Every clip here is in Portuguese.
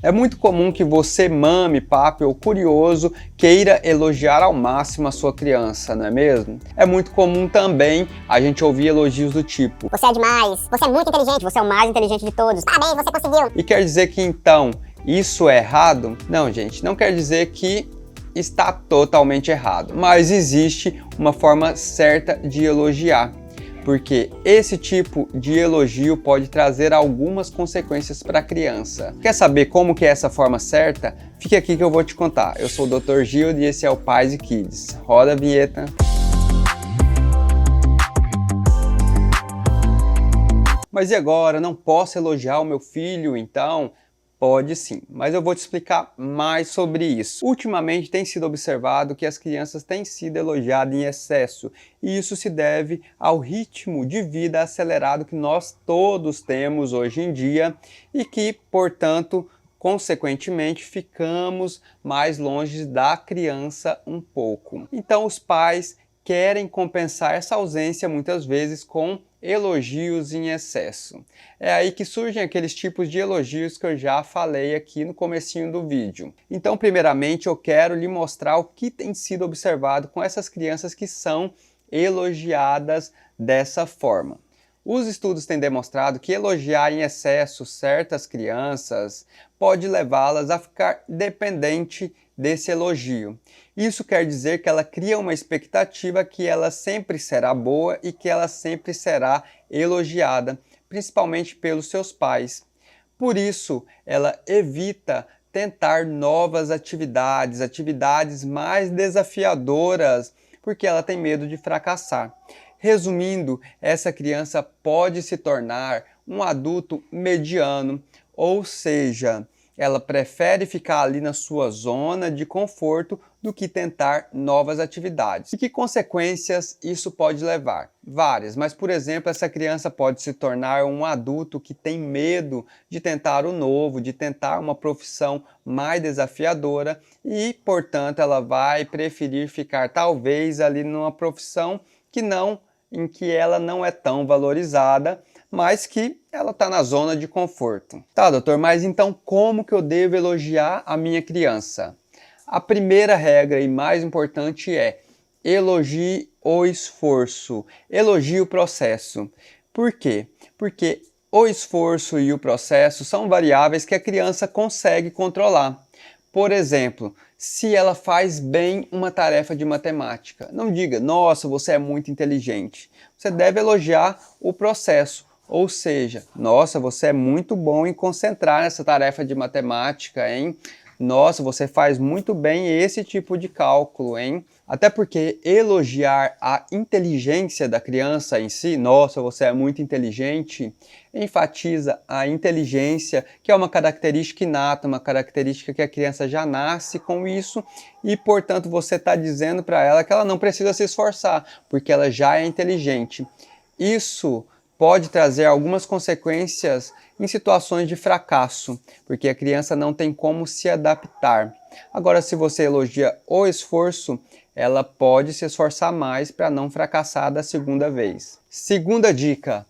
É muito comum que você, mame, papi ou curioso, queira elogiar ao máximo a sua criança, não é mesmo? É muito comum também a gente ouvir elogios do tipo: você é demais, você é muito inteligente, você é o mais inteligente de todos, parabéns, você conseguiu. E quer dizer que então isso é errado? Não, gente, não quer dizer que está totalmente errado, mas existe uma forma certa de elogiar. Porque esse tipo de elogio pode trazer algumas consequências para a criança. Quer saber como que é essa forma certa? Fique aqui que eu vou te contar. Eu sou o Dr. Gildo e esse é o Pais e Kids. Roda a vinheta. Mas e agora? Não posso elogiar o meu filho, então? Pode sim, mas eu vou te explicar mais sobre isso. Ultimamente tem sido observado que as crianças têm sido elogiadas em excesso, e isso se deve ao ritmo de vida acelerado que nós todos temos hoje em dia e que, portanto, consequentemente, ficamos mais longe da criança um pouco. Então os pais querem compensar essa ausência muitas vezes com elogios em excesso. É aí que surgem aqueles tipos de elogios que eu já falei aqui no comecinho do vídeo. Então, primeiramente, eu quero lhe mostrar o que tem sido observado com essas crianças que são elogiadas dessa forma. Os estudos têm demonstrado que elogiar em excesso certas crianças pode levá-las a ficar dependente desse elogio. Isso quer dizer que ela cria uma expectativa que ela sempre será boa e que ela sempre será elogiada, principalmente pelos seus pais. Por isso, ela evita tentar novas atividades mais desafiadoras, porque ela tem medo de fracassar. Resumindo, essa criança pode se tornar um adulto mediano, ou seja, ela prefere ficar ali na sua zona de conforto do que tentar novas atividades. E que consequências isso pode levar? Várias, mas por exemplo, essa criança pode se tornar um adulto que tem medo de tentar o novo, de tentar uma profissão mais desafiadora e, portanto, ela vai preferir ficar talvez ali numa profissão em que ela não é tão valorizada, mas que ela está na zona de conforto. Tá, doutor, mas então como que eu devo elogiar a minha criança? A primeira regra e mais importante é: elogie o esforço, elogie o processo. Por quê? Porque o esforço e o processo são variáveis que a criança consegue controlar. Por exemplo, se ela faz bem uma tarefa de matemática, não diga: nossa, você é muito inteligente. Você deve elogiar o processo. Ou seja, nossa, você é muito bom em concentrar nessa tarefa de matemática, hein? Nossa, você faz muito bem esse tipo de cálculo, hein? Até porque elogiar a inteligência da criança em si, nossa, você é muito inteligente, enfatiza a inteligência, que é uma característica inata, uma característica que a criança já nasce com isso e, portanto, você está dizendo para ela que ela não precisa se esforçar, porque ela já é inteligente. Isso pode trazer algumas consequências em situações de fracasso, porque a criança não tem como se adaptar. Agora, se você elogia o esforço, ela pode se esforçar mais para não fracassar da segunda vez. Segunda dica: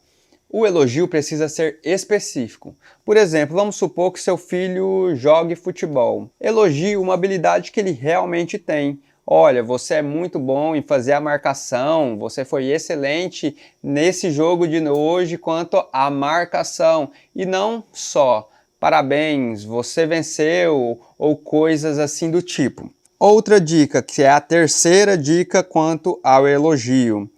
o elogio precisa ser específico. Por exemplo, vamos supor que seu filho jogue futebol. Elogie uma habilidade que ele realmente tem. Olha, você é muito bom em fazer a marcação, você foi excelente nesse jogo de hoje quanto à marcação. E não só, parabéns, você venceu, ou coisas assim do tipo. Outra dica, que é a terceira dica quanto ao elogio.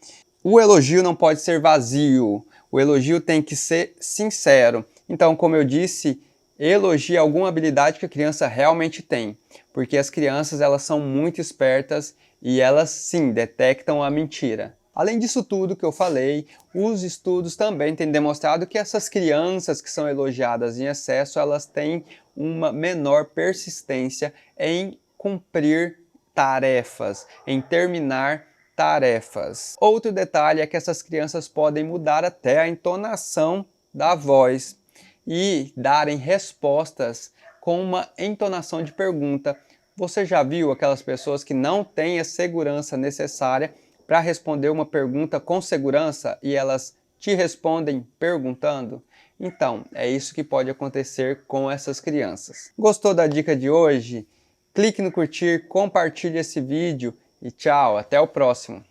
O elogio não pode ser vazio, o elogio tem que ser sincero. Então, como eu disse, elogie alguma habilidade que a criança realmente tem, porque as crianças elas são muito espertas e elas sim detectam a mentira. Além disso tudo que eu falei, os estudos também têm demonstrado que essas crianças que são elogiadas em excesso, elas têm uma menor persistência em cumprir tarefas, em terminar tarefas. Outro detalhe é que essas crianças podem mudar até a entonação da voz e darem respostas com uma entonação de pergunta. Você já viu aquelas pessoas que não têm a segurança necessária para responder uma pergunta com segurança e elas te respondem perguntando? Então, é isso que pode acontecer com essas crianças. Gostou da dica de hoje? Clique no curtir, compartilhe esse vídeo e tchau, até o próximo.